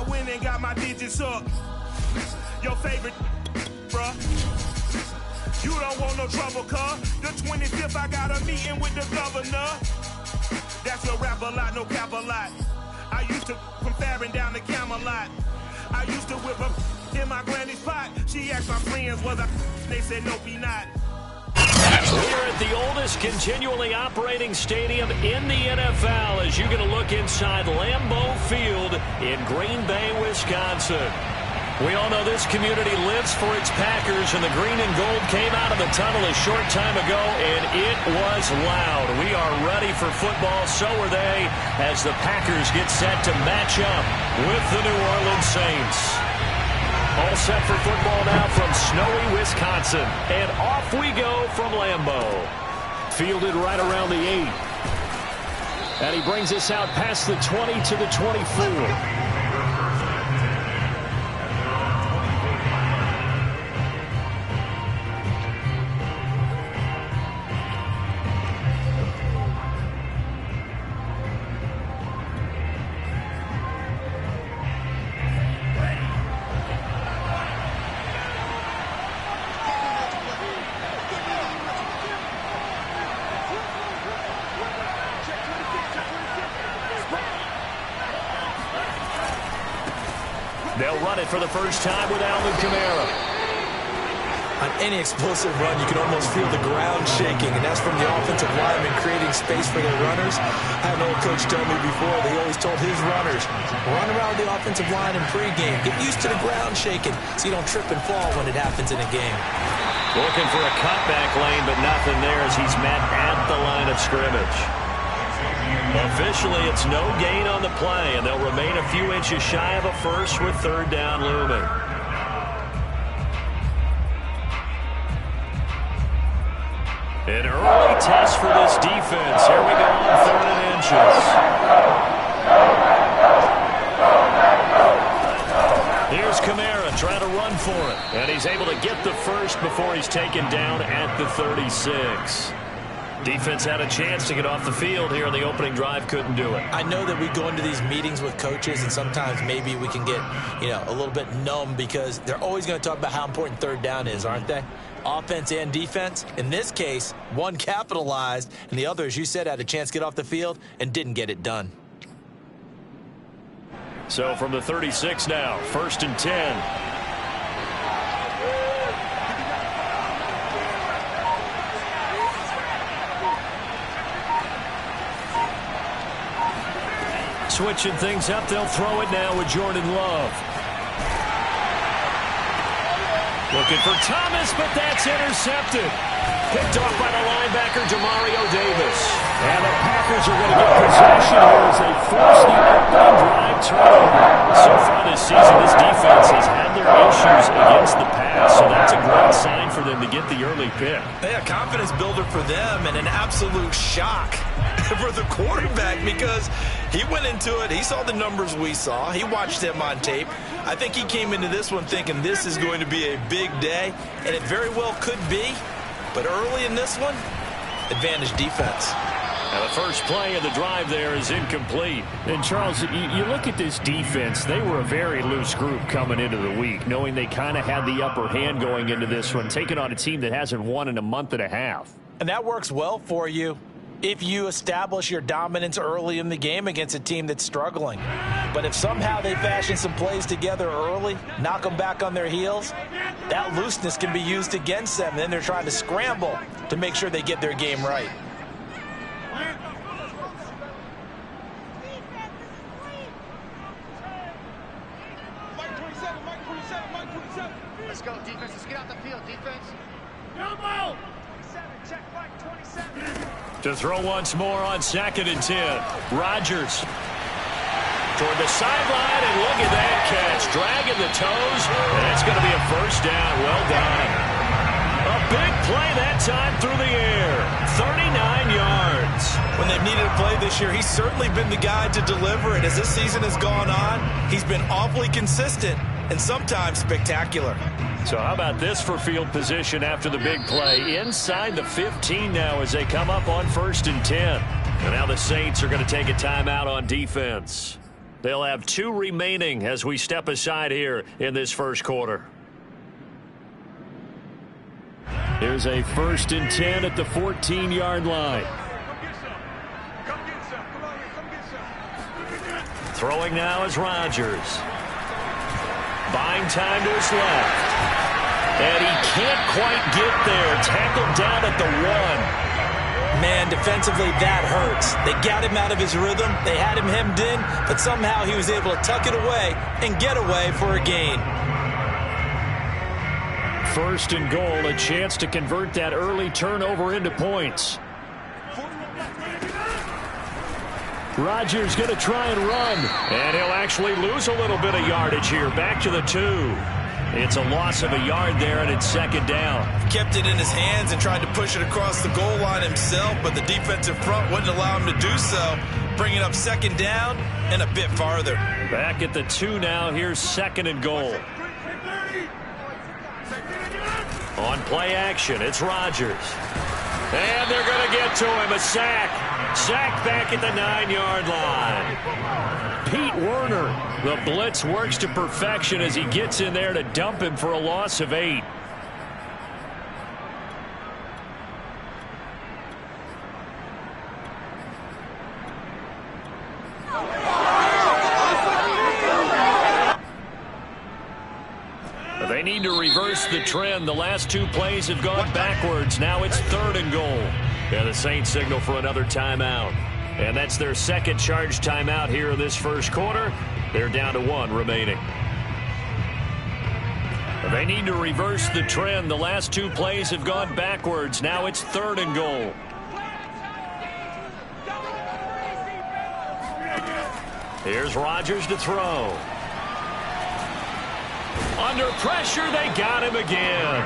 went and got my digits up. Your favorite, bruh. You don't want no trouble, cuz. The 25th, I got a meeting with the governor. That's your rap a lot, no cap a lot. I used to from Farron down to Camelot. I used to whip up in my granny's pot. She asked my friends, was I? They said, nope, he not. We're at the oldest continually operating stadium in the NFL as you're going to look inside Lambeau Field in Green Bay, Wisconsin. We all know this community lives for its Packers, and the green and gold came out of the tunnel a short time ago, and it was loud. We are ready for football, so are they, as the Packers get set to match up with the New Orleans Saints. All set for football now from snowy Wisconsin, and off we go from Lambeau. Fielded right around the 8. And he brings us out past the 20 to the 24. They'll run it for the first time with Alvin Kamara. On any explosive run, you can almost feel the ground shaking, and that's from the offensive linemen creating space for their runners. I had an old coach tell me before, they always told his runners, run around the offensive line in pregame. Get used to the ground shaking so you don't trip and fall when it happens in a game. Looking for a cutback lane, but nothing there as he's met at the line of scrimmage. Officially, it's no gain on the play, and they'll remain a few inches shy of a first with third down looming. An early test for this defense. Here we go on 3rd and inches. Here's Kamara trying to run for it, and he's able to get the first before he's taken down at the 36. Defense had a chance to get off the field here in the opening drive, couldn't do it. I know that we go into these meetings with coaches, and sometimes maybe we can get, a little bit numb because they're always going to talk about how important third down is, aren't they? Offense and defense. In this case, one capitalized, and the other, as you said, had a chance to get off the field and didn't get it done. So from the 36 now, 1st and 10. Switching things up, they'll throw it now with Jordan Love. Looking for Thomas, but that's intercepted. Picked off by the linebacker, Demario Davis. And the Packers are going to get possession here as they force the opening drive turnover. So far this season, this defense has had their issues against the pass, so that's a great sign for them to get the early pick. Yeah, confidence builder for them and an absolute shock for the quarterback because he went into it. He saw the numbers we saw. He watched them on tape. I think he came into this one thinking this is going to be a big day, and it very well could be. But early in this one, advantage defense. Now the first play of the drive there is incomplete. And, Charles, you look at this defense, they were a very loose group coming into the week, knowing they kind of had the upper hand going into this one, taking on a team that hasn't won in a month and a half. And that works well for you if you establish your dominance early in the game against a team that's struggling. But if somehow they fashion some plays together early, knock them back on their heels, that looseness can be used against them. And then they're trying to scramble to make sure they get their game right. Let's go, defense. Let's get out the field, defense. Elbow! Check back, 27. To throw once more on 2nd and 10. Rodgers toward the sideline, and look at that catch. Dragging the toes, and it's going to be a first down. Well done. A big play that time through the air. 39 yards. When they've needed a play this year, he's certainly been the guy to deliver it. As this season has gone on, he's been awfully consistent and sometimes spectacular. So how about this for field position after the big play? Inside the 15 now as they come up on 1st and 10. And now the Saints are going to take a timeout on defense. They'll have 2 remaining as we step aside here in this first quarter. Here's a 1st and 10 at the 14-yard line. Throwing now is Rodgers. Buying time to his left. And he can't quite get there. Tackled down at the 1. Man, defensively, that hurts. They got him out of his rhythm. They had him hemmed in, but somehow he was able to tuck it away and get away for a gain. 1st and goal, a chance to convert that early turnover into points. Rodgers going to try and run. And he'll actually lose a little bit of yardage here. Back to the 2. It's a loss of a yard there, and it's 2nd down. Kept it in his hands and tried to push it across the goal line himself, but the defensive front wouldn't allow him to do so. Bringing up 2nd down and a bit farther. Back at the 2 now. Here's 2nd and goal. On play action, it's Rodgers. And they're going to get to him. A sack. Sack back at the 9-yard line. Pete Werner, the blitz works to perfection as he gets in there to dump him for a loss of 8. They need to reverse the trend. The last 2 plays have gone backwards. Now it's 3rd and goal. And the Saints signal for another timeout. And that's their 2nd charge timeout here in this first quarter. They're down to 1 remaining. They need to reverse the trend. The last 2 plays have gone backwards. Now it's 3rd and goal. Here's Rodgers to throw. Under pressure, they got him again.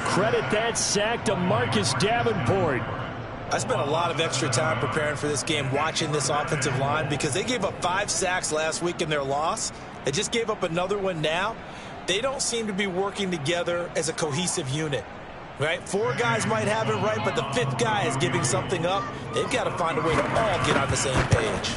Credit that sack to Marcus Davenport. I spent a lot of extra time preparing for this game, watching this offensive line, because they gave up 5 sacks last week in their loss. They just gave up another one now. They don't seem to be working together as a cohesive unit. Right? 4 guys might have it right, but the 5th guy is giving something up. They've got to find a way to all get on the same page.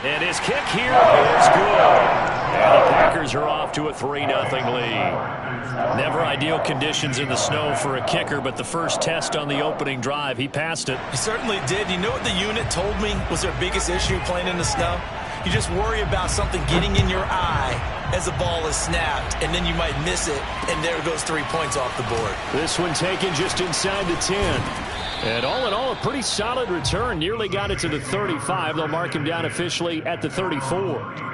And his kick here is good. And the Packers are off to a 3-0 lead. Never ideal conditions in the snow for a kicker, but the first test on the opening drive, he passed it. He certainly did. You know what the unit told me was their biggest issue playing in the snow? You just worry about something getting in your eye as the ball is snapped, and then you might miss it, and there goes 3 points off the board. This one taken just inside the 10. And all in all, a pretty solid return. Nearly got it to the 35. They'll mark him down officially at the 34.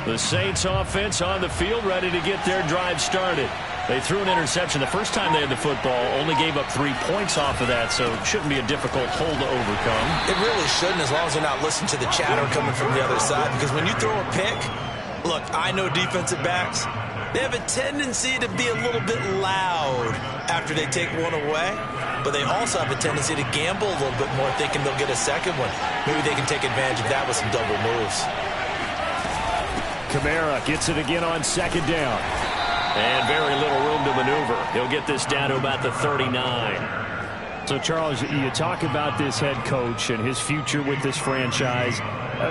The Saints offense on the field, ready to get their drive started. They threw an interception the first time they had the football, only gave up 3 points off of that, so it shouldn't be a difficult hole to overcome. It really shouldn't, as long as they're not listening to the chatter coming from the other side, because when you throw a pick, look, I know defensive backs, they have a tendency to be a little bit loud after they take one away, but they also have a tendency to gamble a little bit more, thinking they'll get a second one. Maybe they can take advantage of that with some double moves. Kamara gets it again on 2nd down. And very little room to maneuver. He'll get this down to about the 39. So, Charles, you talk about this head coach and his future with this franchise.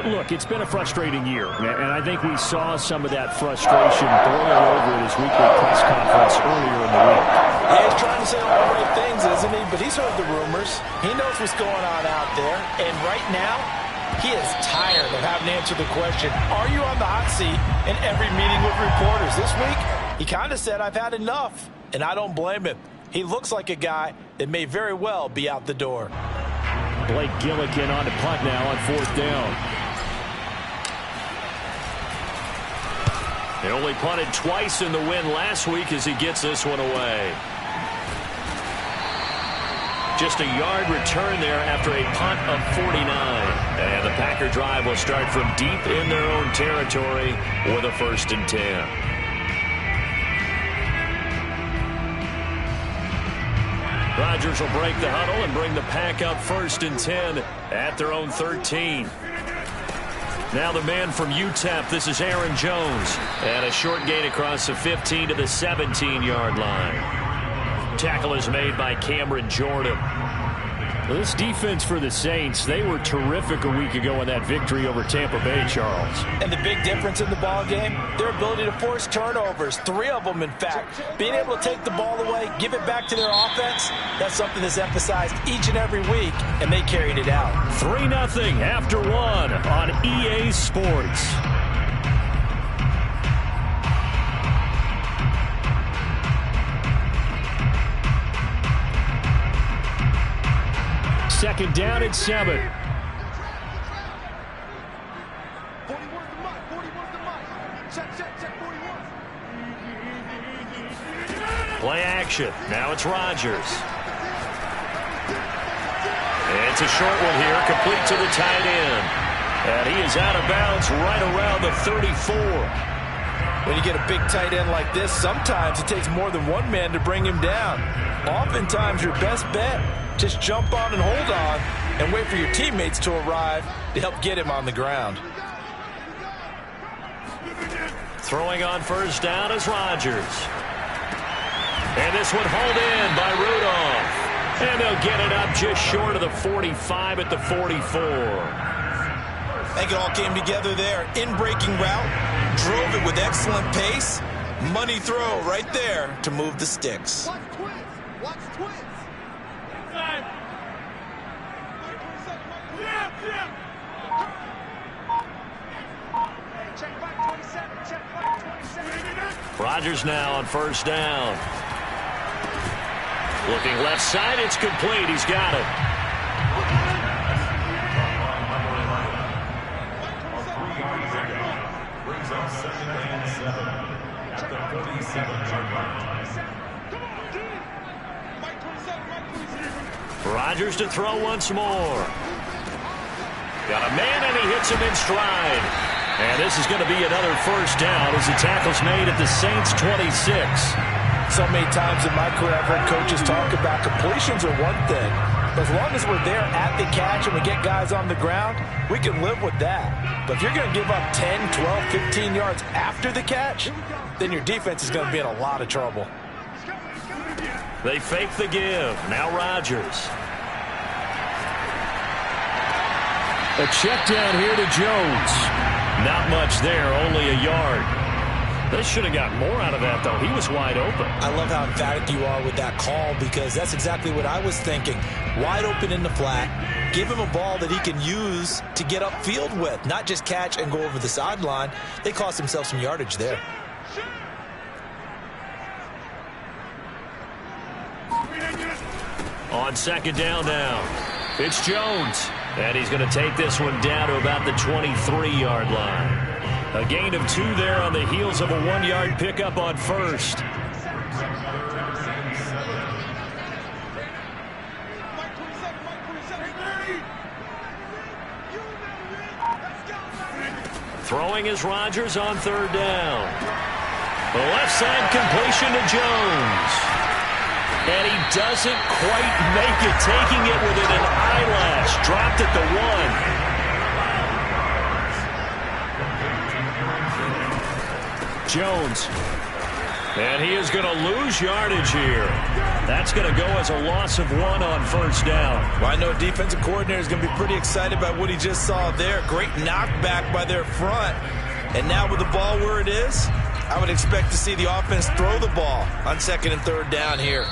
Look, it's been a frustrating year, and I think we saw some of that frustration boil over at his weekly press conference earlier in the week. Yeah, he's trying to say all the right things, isn't he? But he's heard the rumors. He knows what's going on out there. And right now, he is tired of having to answer the question, are you on the hot seat in every meeting with reporters? This week, he kind of said, I've had enough, and I don't blame him. He looks like a guy that may very well be out the door. Blake Gillikin on the punt now on 4th down. He only punted twice in the win last week as he gets this one away. Just a yard return there after a punt of 49. And the Packer drive will start from deep in their own territory with a 1st and 10. Rodgers will break the huddle and bring the pack up 1st and 10 at their own 13. Now the man from UTEP, this is Aaron Jones. And a short gain across the 15 to the 17-yard line. Tackle is made by Cameron Jordan. Well, this defense for the Saints, they were terrific a week ago in that victory over Tampa Bay, Charles. And the big difference in the ball game, their ability to force turnovers, 3 of them in fact. Being able to take the ball away, give it back to their offense, that's something that's emphasized each and every week, and they carried it out. 3-0 after 1 on EA Sports. Second down at 7. Play action. Now it's Rodgers. It's a short one here, complete to the tight end. And he is out of bounds right around the 34. When you get a big tight end like this, sometimes it takes more than one man to bring him down. Oftentimes, your best bet, just jump on and hold on and wait for your teammates to arrive to help get him on the ground. Throwing on 1st down is Rodgers. And this one hauled in by Rudolph. And they'll get it up just short of the 45 at the 44. I think it all came together there. In-breaking route, drove it with excellent pace. Money throw right there to move the sticks. Watch twins. Watch twins. Check back 27. Check back 27. Rodgers now on 1st down. Looking left side, it's complete. He's got it. Brings up 2nd and 7 at the 47-yard line. Rodgers to throw once more. Got a man, and he hits him in stride. And this is going to be another 1st down as the tackle's made at the Saints' 26. So many times in my career, I've heard coaches talk about completions are one thing. But as long as we're there at the catch and we get guys on the ground, we can live with that. But if you're going to give up 10, 12, 15 yards after the catch, then your defense is going to be in a lot of trouble. They fake the give. Now Rodgers. A check down here to Jones. Not much there, only a yard. They should have got more out of that, though. He was wide open. I love how emphatic you are with that call, because that's exactly what I was thinking. Wide open in the flat. Give him a ball that he can use to get upfield with, not just catch and go over the sideline. They cost themselves some yardage there. On 2nd down now, it's Jones. And he's going to take this one down to about the 23-yard line. A gain of 2 there on the heels of a 1-yard pickup on 1st. Throwing is Rodgers on 3rd down. The left side completion to Jones. And he doesn't quite make it, taking it within an eyelash. Dropped at the 1. Jones. And he is going to lose yardage here. That's going to go as a loss of 1 on 1st down. Well, I know defensive coordinator is going to be pretty excited about what he just saw there. Great knockback by their front. And now with the ball where it is, I would expect to see the offense throw the ball on 2nd and 3rd down here.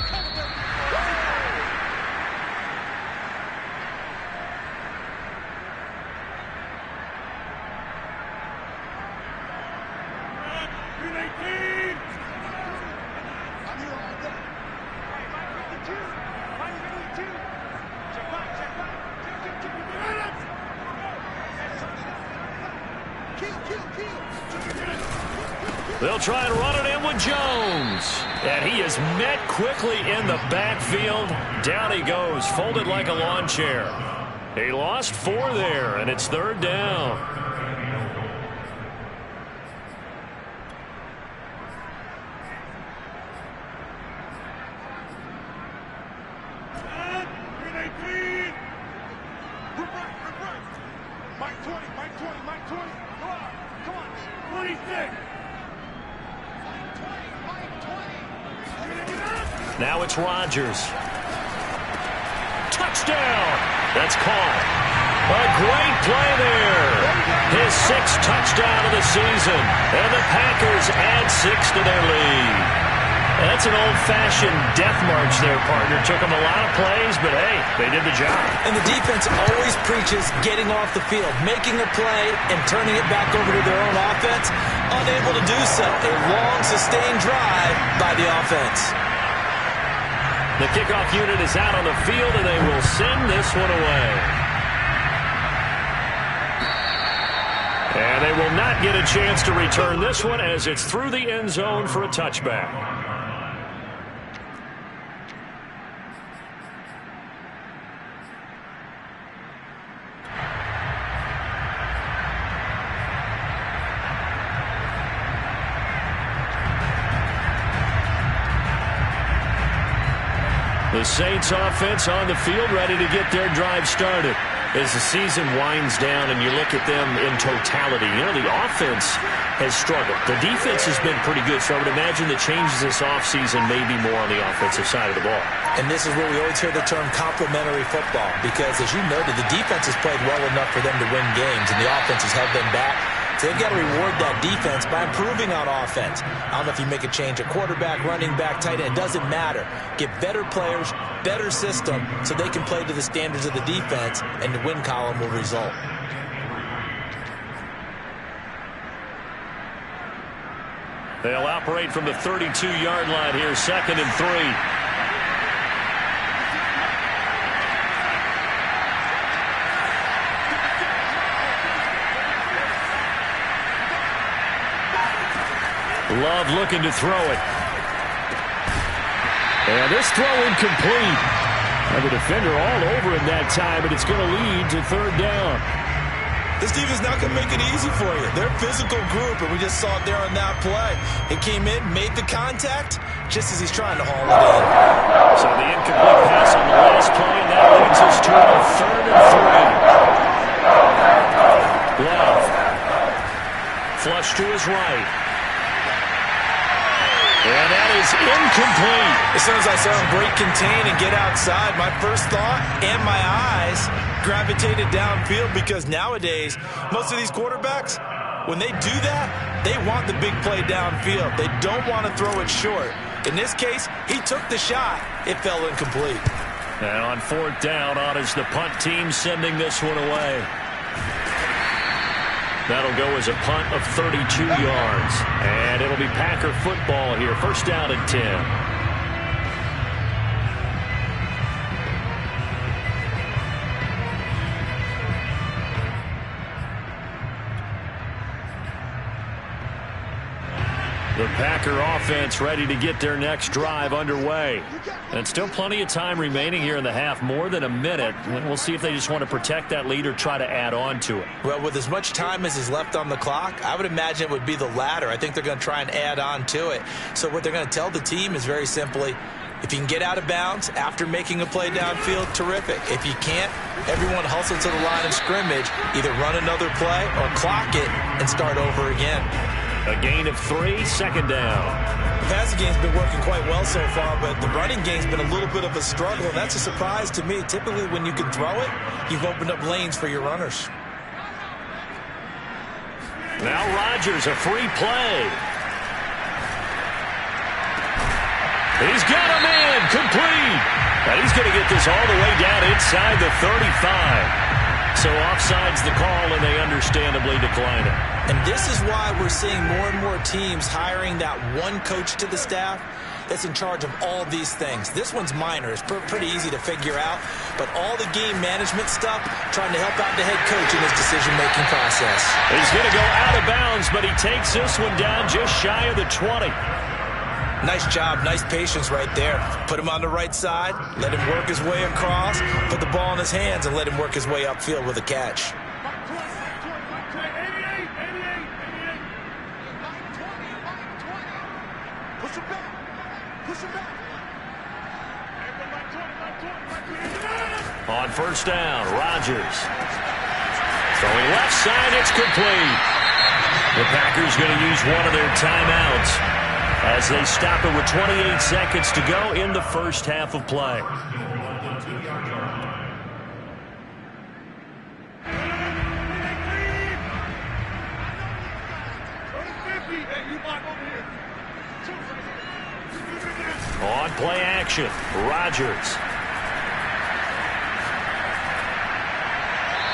They'll try and run it in with Jones. And he is met quickly in the backfield. Down he goes, folded like a lawn chair. He lost 4 there, and it's 3rd down. Now it's Rodgers. Touchdown! That's caught. A great play there. His 6th touchdown of the season. And the Packers add 6 to their lead. That's an old-fashioned death march there, partner. Took them a lot of plays, but hey, they did the job. And the defense always preaches getting off the field, making a play, and turning it back over to their own offense. Unable to do so. A long, sustained drive by the offense. The kickoff unit is out on the field, and they will send this one away. And they will not get a chance to return this one as it's through the end zone for a touchback. The Saints offense on the field ready to get their drive started. As the season winds down and you look at them in totality, you know, the offense has struggled. The defense has been pretty good, so I would imagine the changes this offseason may be more on the offensive side of the ball. And this is where we always hear the term complementary football, because as you noted, the defense has played well enough for them to win games, and the offense has held them back. So they've got to reward that defense by improving on offense. I don't know if you make a change at quarterback, running back, tight end. It doesn't matter. Get better players, better system, so they can play to the standards of the defense, and the win column will result. They'll operate from the 32-yard line here, 2nd and 3. Love looking to throw it. And this throw incomplete. And the defender all over him that time, and it's going to lead to 3rd down. This defense not going to make it easy for you. They're a physical group, and we just saw it there on that play. It came in, made the contact, just as he's trying to haul it in. So the incomplete pass on the last play, and that leads us to a 3rd and 3. Love. Flush to his right. And that is incomplete. As soon as I saw him break contain and get outside, my first thought and my eyes gravitated downfield, because nowadays, most of these quarterbacks, when they do that, they want the big play downfield. They don't want to throw it short. In this case, he took the shot. It fell incomplete. And on 4th down, on is the punt team sending this one away. That'll go as a punt of 32 yards. And it'll be Packer football here. 1st down and 10. The Packer offense ready to get their next drive underway. And still plenty of time remaining here in the half, more than a minute. And we'll see if they just want to protect that lead or try to add on to it. Well, with as much time as is left on the clock, I would imagine it would be the latter. I think they're going to try and add on to it. So what they're going to tell the team is very simply, if you can get out of bounds after making a play downfield, terrific. If you can't, everyone hustle to the line of scrimmage, either run another play or clock it and start over again. A gain of 3, 2nd down. The passing game's been working quite well so far, but the running game's been a little bit of a struggle, and that's a surprise to me. Typically, when you can throw it, you've opened up lanes for your runners. Now Rodgers, a free play. He's got a man, complete. And he's going to get this all the way down inside the 35. So offside's the call, and they understandably decline it. And this is why we're seeing more and more teams hiring that one coach to the staff that's in charge of all these things. This one's minor. It's pretty easy to figure out. But all the game management stuff, trying to help out the head coach in his decision-making process. He's going to go out of bounds, but he takes this one down just shy of the 20. Nice job, nice patience right there. Put him on the right side, let him work his way across, put the ball in his hands, and let him work his way upfield with a catch. On 1st down, Rodgers. Throwing left side, it's complete. The Packers going to use one of their timeouts as they stop it with 28 seconds to go in the first half of play. On play action, Rodgers.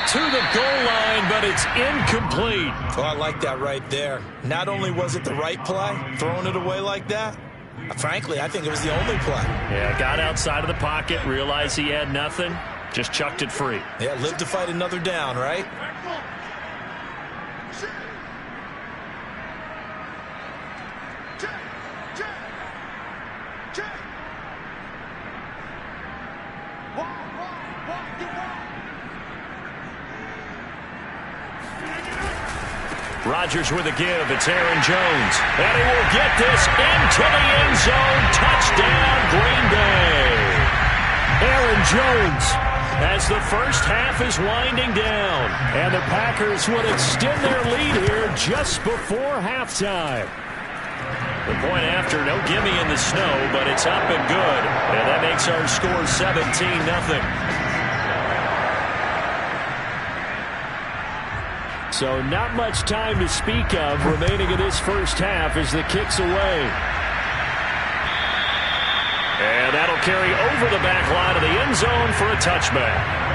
To the goal line, but it's incomplete. Oh, I like that right there. Not only was it the right play, throwing it away like that, frankly, I think it was the only play. Yeah, got outside of the pocket, realized he had nothing, just chucked it free. Yeah, live to fight another down, right? Rodgers with a give. It's Aaron Jones. And he will get this into the end zone. Touchdown, Green Bay. Aaron Jones as the first half is winding down. And the Packers would extend their lead here just before halftime. The point after, no gimme in the snow, but it's up and good. And that makes our score 17-0. So not much time to speak of remaining in this first half as the kick's away. And that'll carry over the back line of the end zone for a touchback.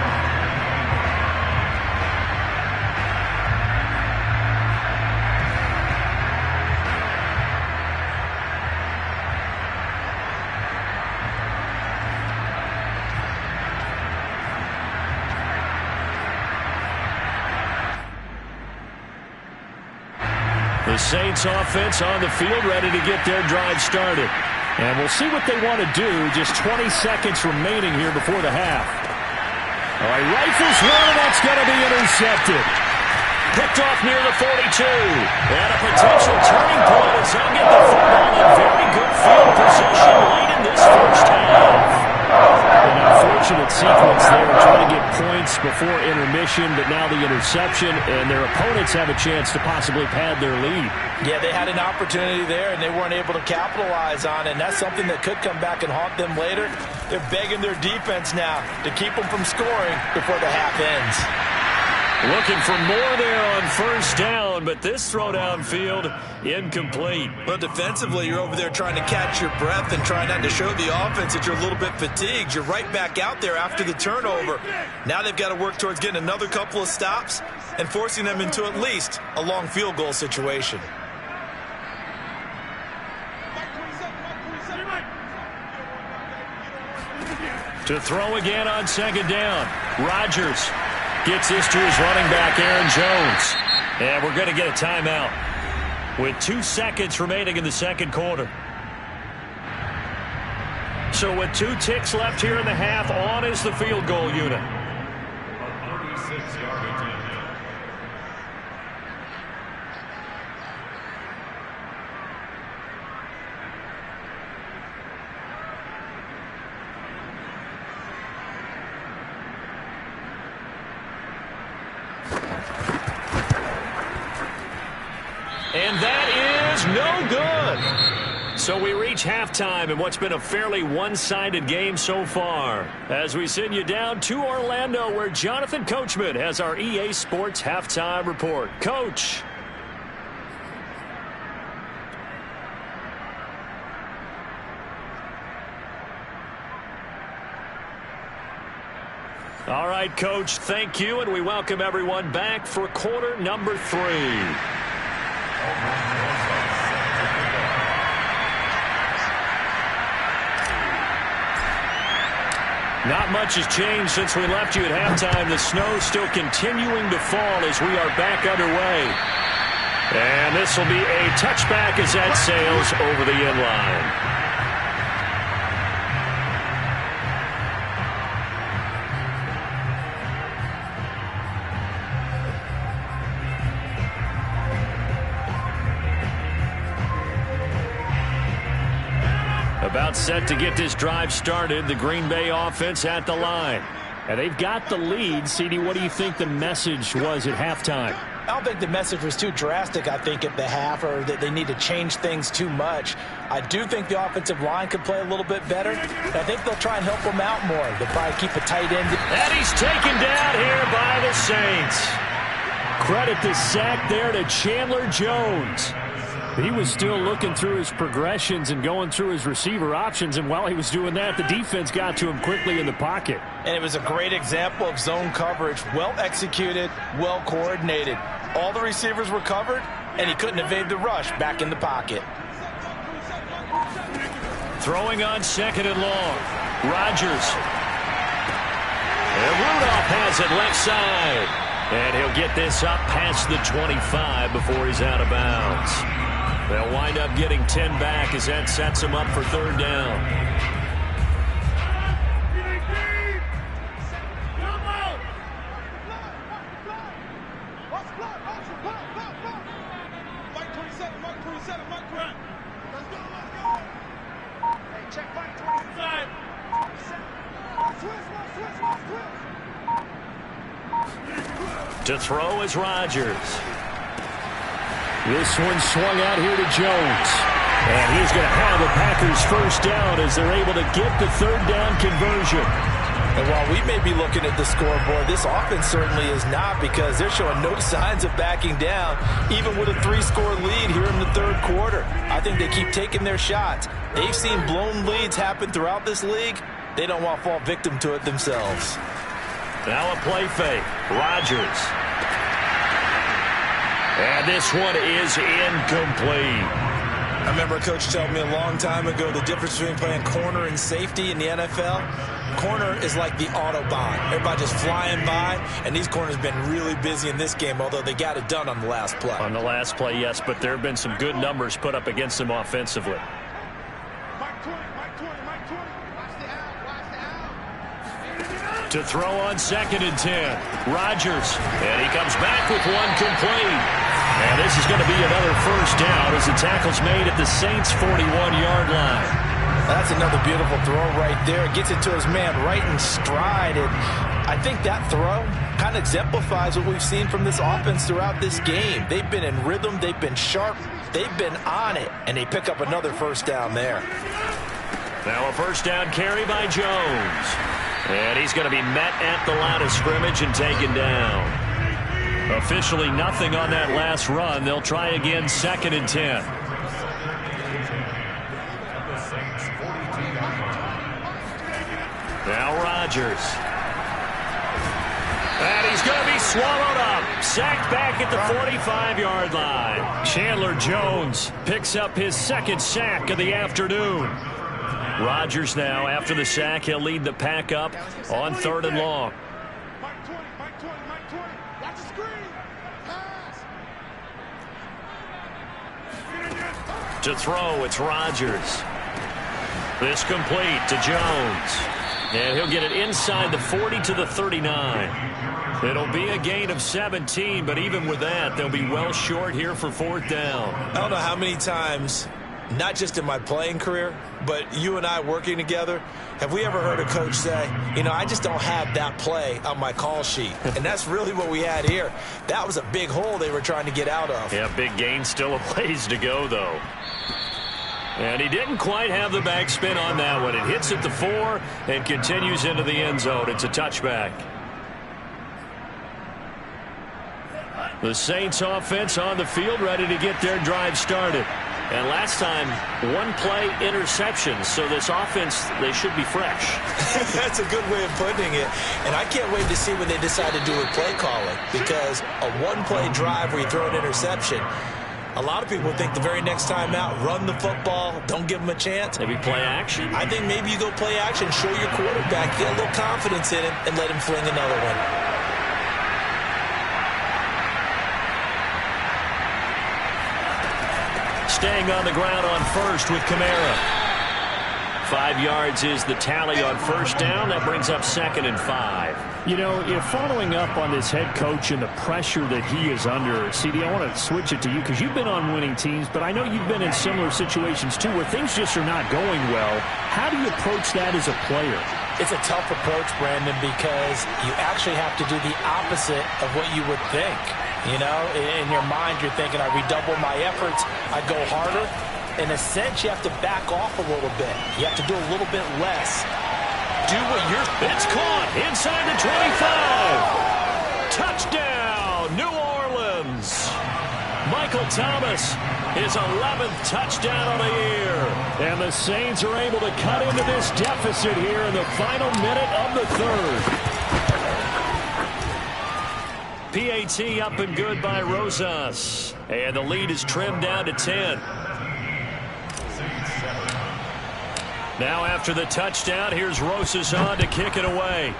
The Saints offense on the field ready to get their drive started. And we'll see what they want to do. Just 20 seconds remaining here before the half. All right, rifles one, and that's going to be intercepted. Picked off near the 42. And a potential turning point as they'll get the football in very good field position late in this first half. An unfortunate sequence there, trying to get points before intermission, but now the interception, and their opponents have a chance to possibly pad their lead. Yeah, they had an opportunity there, and they weren't able to capitalize on it, and that's something that could come back and haunt them later. They're begging their defense now to keep them from scoring before the half ends. Looking for more there on first down, but this throw downfield incomplete. Well, defensively, you're over there trying to catch your breath and trying not to show the offense that you're a little bit fatigued. You're right back out there after the turnover. Now they've got to work towards getting another couple of stops and forcing them into at least a long field goal situation. To throw again on second down. Rodgers gets this to his running back, Aaron Jones. And we're going to get a timeout with 2 seconds remaining in the second quarter. So with 2 ticks left here in the half, on is the field goal unit. A 36-yard attempt. And that is no good. So we reach halftime in what's been a fairly one-sided game so far. As we send you down to Orlando, where Jonathan Coachman has our EA Sports halftime report. Coach. All right, Coach, thank you, and we welcome everyone back for quarter number 3. Not much has changed since we left you at halftime. The snow still continuing to fall as we are back underway. And this will be a touchback as that sails over the end line. About set to get this drive started. The Green Bay offense at the line. And they've got the lead. CD, what do you think the message was at halftime? I don't think the message was too drastic, I think, at the half, or that they need to change things too much. I do think the offensive line could play a little bit better. And I think they'll try and help them out more. They'll probably keep a tight end. And he's taken down here by the Saints. Credit the sack there to Chandler Jones. He was still looking through his progressions and going through his receiver options, and while he was doing that, the defense got to him quickly in the pocket. And it was a great example of zone coverage. Well executed, well coordinated. All the receivers were covered, and he couldn't evade the rush back in the pocket. Throwing on 2nd and long. Rodgers. And Rudolph has it left side. And he'll get this up past the 25 before he's out of bounds. They'll wind up getting 10 back as that sets him up for 3rd down. To throw is Rodgers. This one swung out here to Jones. And he's going to have the Packers 1st down as they're able to get the 3rd down conversion. And while we may be looking at the scoreboard, this offense certainly is not, because they're showing no signs of backing down, even with a 3-score lead here in the 3rd quarter. I think they keep taking their shots. They've seen blown leads happen throughout this league. They don't want to fall victim to it themselves. Now a play fake. Rodgers. And this one is incomplete. I remember a coach told me a long time ago the difference between playing corner and safety in the NFL. Corner is like the Autobahn. Everybody just flying by, and these corners have been really busy in this game, although they got it done on the last play. On the last play, yes, but there have been some good numbers put up against them offensively. To throw on 2nd and 10. Rodgers. And he comes back with one complete. And this is going to be another 1st down as the tackle's made at the Saints' 41-yard line. That's another beautiful throw right there. It gets it to his man right in stride. And I think that throw kind of exemplifies what we've seen from this offense throughout this game. They've been in rhythm. They've been sharp. They've been on it. And they pick up another 1st down there. Now a 1st down carry by Jones. And he's going to be met at the line of scrimmage and taken down. Officially nothing on that last run. They'll try again 2nd and 10. Now Rodgers. And he's going to be swallowed up. Sacked back at the 45-yard line. Chandler Jones picks up his 2nd sack of the afternoon. Rodgers now, after the sack, he'll lead the pack up on 3rd and long. To throw, it's Rodgers. This complete to Jones. And he'll get it inside the 40 to the 39. It'll be a gain of 17, but even with that, they'll be well short here for 4th down. I don't know how many times, not just in my playing career, but you and I working together, have we ever heard a coach say, you know, I just don't have that play on my call sheet. And that's really what we had here. That was a big hole they were trying to get out of. Yeah, big gain, still a ways to go, though. And he didn't quite have the backspin on that one. It hits at the 4 and continues into the end zone. It's a touchback. The Saints offense on the field, ready to get their drive started. And last time, 1-play interception. So this offense, they should be fresh. That's a good way of putting it. And I can't wait to see what they decide to do with play calling. Because a 1-play drive where you throw an interception, a lot of people think the very next time out, run the football, don't give them a chance. Maybe play action? I think maybe you go play action, show your quarterback, get a little confidence in him, and let him fling another one. Staying on the ground on 1st with Kamara. 5 yards is the tally on 1st down. That brings up 2nd and 5. You know, if following up on this head coach and the pressure that he is under, CD, I want to switch it to you because you've been on winning teams, but I know you've been in similar situations too where things just are not going well. How do you approach that as a player? It's a tough approach, Brandon, because you actually have to do the opposite of what you would think. You know, in your mind, you're thinking, I redouble my efforts, I go harder. In a sense, you have to back off a little bit. You have to do a little bit less. Do what you're... It's caught inside the 25. Touchdown, New Orleans. Michael Thomas, his 11th touchdown of the year. And the Saints are able to cut into this deficit here in the final minute of the third. PAT up and good by Rosas. And the lead is trimmed down to 10. Now after the touchdown, here's Rosas on to kick it away.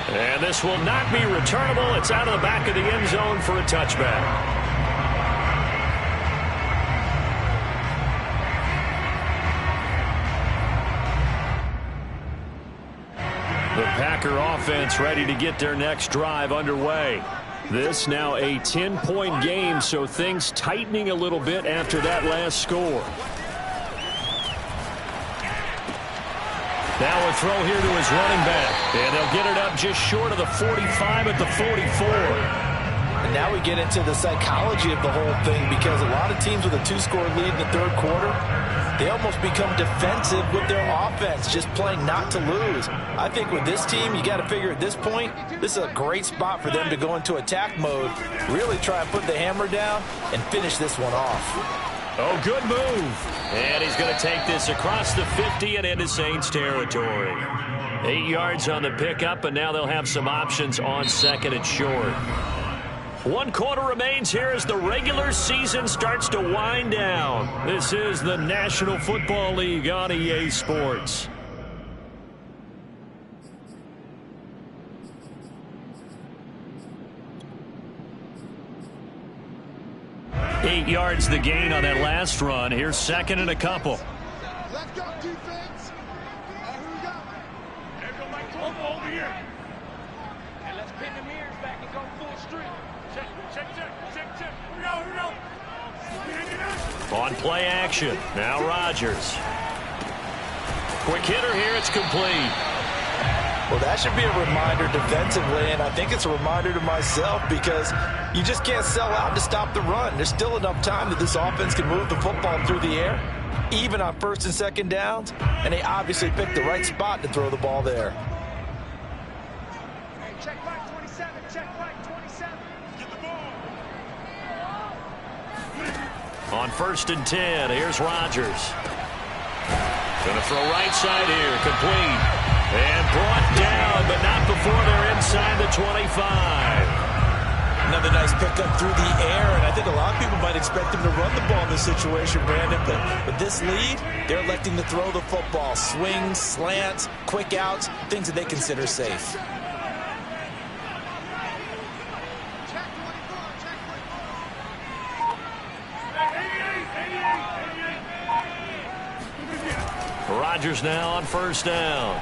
And this will not be returnable. It's out of the back of the end zone for a touchback. The Packer offense ready to get their next drive underway. This now a 10-point game, so things tightening a little bit after that last score. Now a throw here to his running back, and they'll get it up just short of the 45 at the 44. And now we get into the psychology of the whole thing, because a lot of teams with a 2-score lead in the third quarter, they almost become defensive with their offense, just playing not to lose. I think with this team, you got to figure at this point, this is a great spot for them to go into attack mode, really try and put the hammer down and finish this one off. Oh, good move. And he's going to take this across the 50 and into Saints territory. 8 yards on the pickup, and now they'll have some options on second and short. 1 quarter remains here as the regular season starts to wind down. This is the National Football League on EA Sports. Eight yards the gain on that last run. Here's second and a couple. Let's go, defense. Here we go. Everybody come over here. And let's pin the mirrors back and go full street. Check. Here we go. On play action. Now Rodgers. Quick hitter here. It's complete. Well, that should be a reminder defensively, and I think it's a reminder to myself, because you just can't sell out to stop the run. There's still enough time that this offense can move the football through the air, even on first and second downs, and they obviously picked the right spot to throw the ball there. Hey, check right 27, check right 27. Get the ball. On first and 10, here's Rodgers. Going to throw right side here, complete. And brought down, but not before they're inside the 25. Another nice pickup through the air, and I think a lot of people might expect him to run the ball in this situation, Brandon, but with this lead, they're electing to throw the football. Swings, slants, quick outs, things that they consider safe. Check 24, check 24. Rodgers now on first down.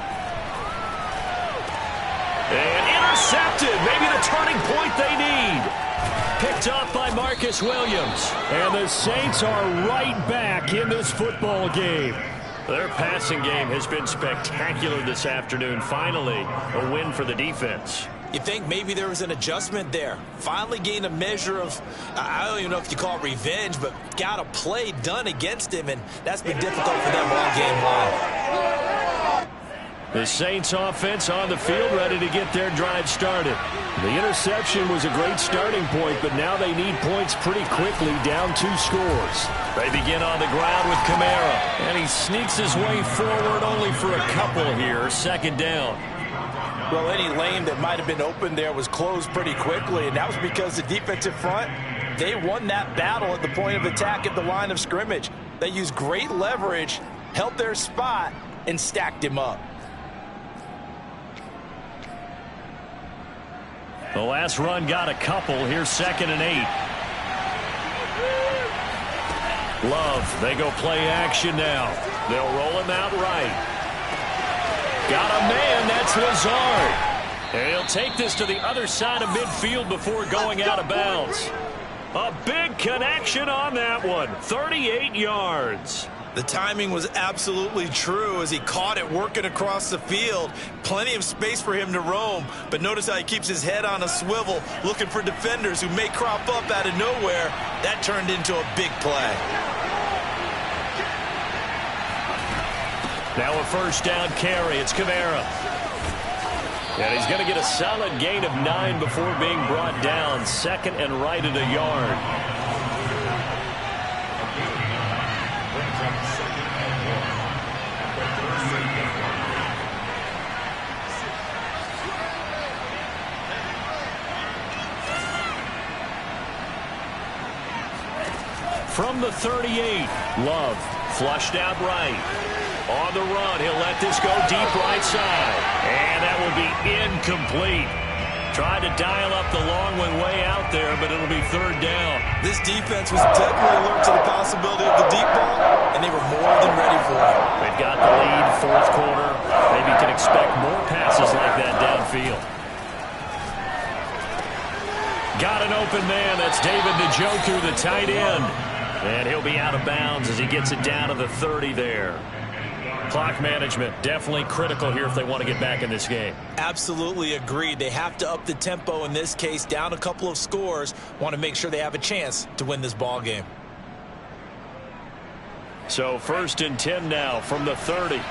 And intercepted. Maybe the turning point they need. Picked off by Marcus Williams. And the Saints are right back in this football game. Their passing game has been spectacular this afternoon. Finally, a win for the defense. You think maybe there was an adjustment there. Finally gained a measure of, I don't even know if you call it revenge, but got a play done against him, and that's been difficult for them all game long. The Saints offense on the field ready to get their drive started. The interception was a great starting point, but now they need points pretty quickly, down 2 scores. They begin on the ground with Kamara, and he sneaks his way forward only for a couple here, second down. Well, any lane that might have been open there was closed pretty quickly, and that was because the defensive front, they won that battle at the point of attack at the line of scrimmage. They used great leverage, held their spot, and stacked him up. The last run got a couple. Here's second and 8. Love, they go play action now. They'll roll him out right. Got a man, that's Lazard. And he'll take this to the other side of midfield before going out of bounds. A big connection on that one, 38 yards. The timing was absolutely true as he caught it working across the field. Plenty of space for him to roam, but notice how he keeps his head on a swivel, looking for defenders who may crop up out of nowhere. That turned into a big play. Now a first down carry. It's Kamara. And he's going to get a solid gain of 9 before being brought down. Second and right at a yard. From the 38, Love flushed out right. On the run, he'll let this go deep right side. And that will be incomplete. Tried to dial up the long one way out there, but it'll be third down. This defense was definitely alert to the possibility of the deep ball, and they were more than ready for it. They've got the lead, fourth quarter. Maybe you can expect more passes like that downfield. Got an open man. That's David Njoku, the tight end. And he'll be out of bounds as he gets it down to the 30 there. Clock management definitely critical here if they want to get back in this game. Absolutely agreed. They have to up the tempo in this case, down a couple of scores. Want to make sure they have a chance to win this ball game. So first and 10 now from the 30.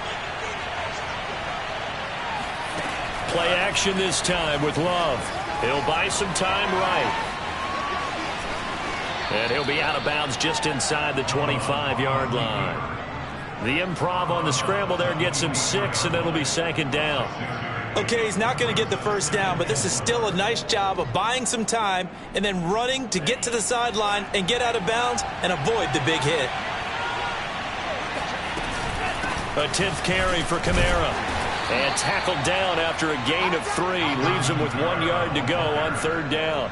Play action this time with Love. He'll buy some time right. And he'll be out of bounds just inside the 25-yard line. The improv on the scramble there gets him 6, and it'll be second down. Okay, he's not going to get the first down, but this is still a nice job of buying some time and then running to get to the sideline and get out of bounds and avoid the big hit. A 10th carry for Kamara. And tackled down after a gain of 3. Leaves him with 1 yard to go on third down.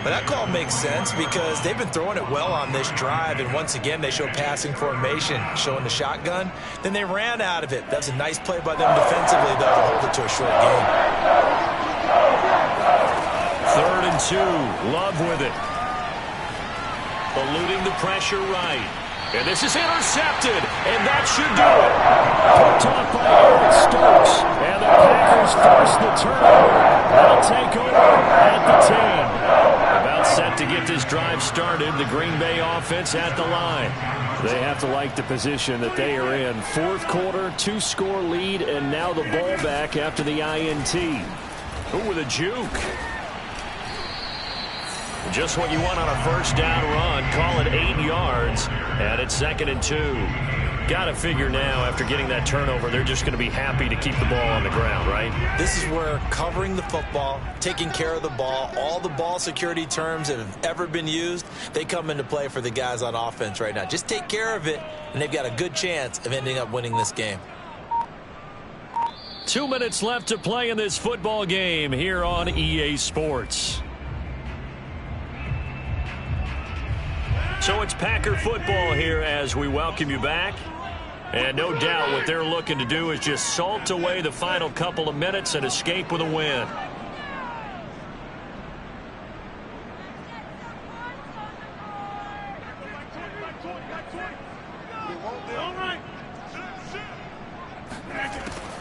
But that call makes sense because they've been throwing it well on this drive, and once again they show passing formation, showing the shotgun. Then they ran out of it. That's a nice play by them defensively, though, to hold it to a short gain. Third and 2. Love with it. Eluding the pressure right. And this is intercepted, and that should do it. Picked off by Eric Stokes, and the Packers force the turnover. They'll take over at the 10. About set to get this drive started. The Green Bay offense at the line. They have to like the position that they are in. Fourth quarter, 2-score lead, and now the ball back after the INT. Ooh, with a juke. Just what you want on a first down run. Call it 8 yards, and it's second and 2. Got to figure now, after getting that turnover, they're just going to be happy to keep the ball on the ground, right? This is where covering the football, taking care of the ball, all the ball security terms that have ever been used, they come into play for the guys on offense right now. Just take care of it, and they've got a good chance of ending up winning this game. 2 minutes left to play in this football game here on EA Sports. So it's Packer football here as we welcome you back. And no doubt what they're looking to do is just salt away the final couple of minutes and escape with a win.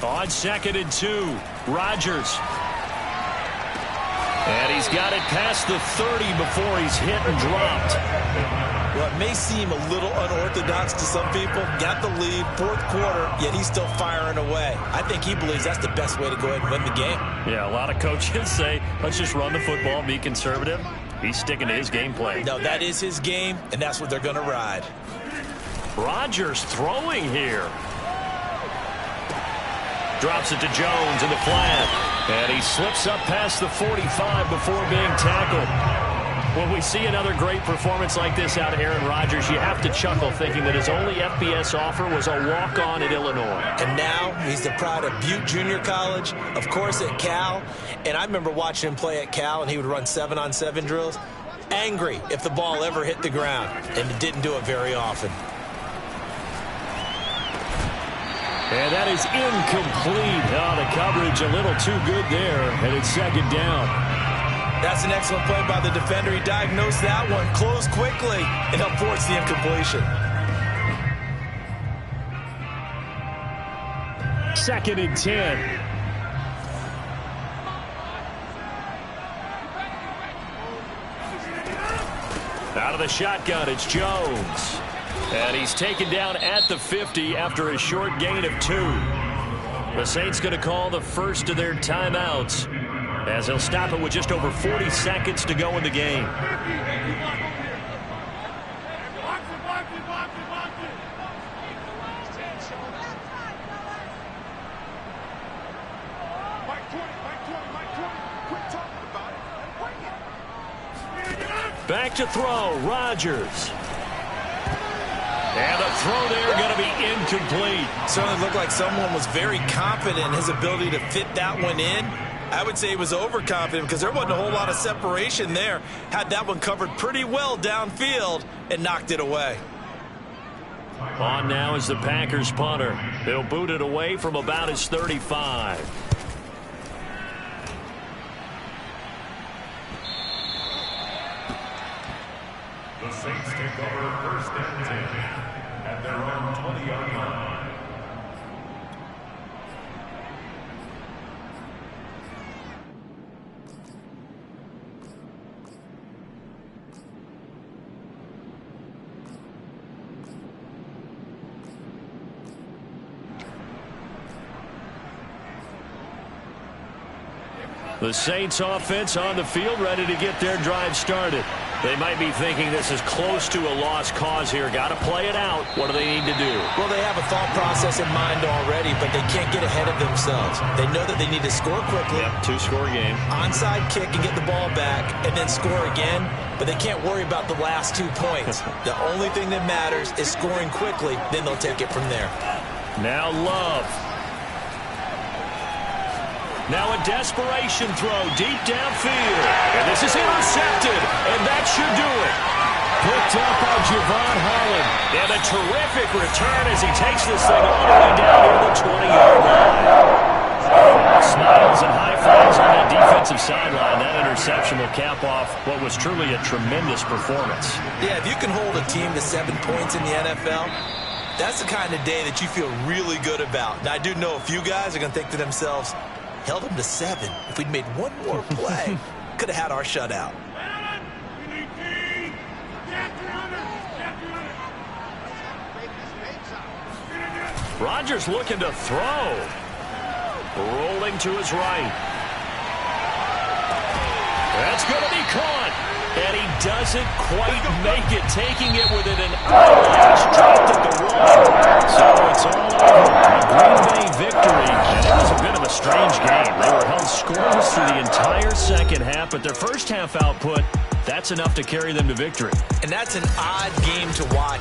On second and 2, Rodgers. And he's got it past the 30 before he's hit and dropped. Well, it may seem a little unorthodox to some people. Got the lead, fourth quarter, yet he's still firing away. I think he believes that's the best way to go ahead and win the game. Yeah, a lot of coaches say, let's just run the football, be conservative. He's sticking to his game plan. No, that is his game, and that's what they're going to ride. Rodgers throwing here. Drops it to Jones in the flat. And he slips up past the 45 before being tackled. When we see another great performance like this out of Aaron Rodgers, you have to chuckle thinking that his only FBS offer was a walk-on at Illinois. And now he's the pride of Butte Junior College, of course at Cal. And I remember watching him play at Cal, and he would run 7-on-7 drills. Angry if the ball ever hit the ground, and it didn't do it very often. And that is incomplete. Oh, the coverage a little too good there, and it's second down. That's an excellent play by the defender. He diagnosed that one, closed quickly, and helped force the incompletion. 2nd and 10. Out of the shotgun, it's Jones. And he's taken down at the 50 after a short gain of 2. The Saints going to call the first of their timeouts as they'll stop it with just over 40 seconds to go in the game. Back to throw, Rodgers. And the throw there going to be incomplete. Certainly looked like someone was very confident in his ability to fit that one in. I would say he was overconfident because there wasn't a whole lot of separation there. Had that one covered pretty well downfield and knocked it away. On now is the Packers punter. They'll boot it away from about his 35. The Saints take over 1st and 10 at their own 20-yard line. The Saints offense on the field, ready to get their drive started. They might be thinking this is close to a lost cause here. Got to play it out. What do they need to do? Well, they have a thought process in mind already, but they can't get ahead of themselves. They know that they need to score quickly. Yep, 2-score game. Onside kick and get the ball back and then score again, but they can't worry about the last 2 points. The only thing that matters is scoring quickly, then they'll take it from there. Now Love. Now a desperation throw deep downfield. And this is intercepted. And that should do it. Picked up by Javon Holland. And a terrific return as he takes this thing all the way down near the 20-yard line. Smiles and high fives on that defensive sideline. That interception will cap off what was truly a tremendous performance. Yeah, if you can hold a team to 7 points in the NFL, that's the kind of day that you feel really good about. Now, I do know a few guys are going to think to themselves, held them to 7. If we'd made one more play, could have had our shutout. Rodgers looking to throw. Rolling to his right. That's going to be caught. And he doesn't quite make it, taking it within an eyelash, dropped at the one. So it's all over. A Green Bay victory. And it was a bit of a strange game. They were held scoreless through the entire second half, but their first half output, that's enough to carry them to victory. And that's an odd game to watch.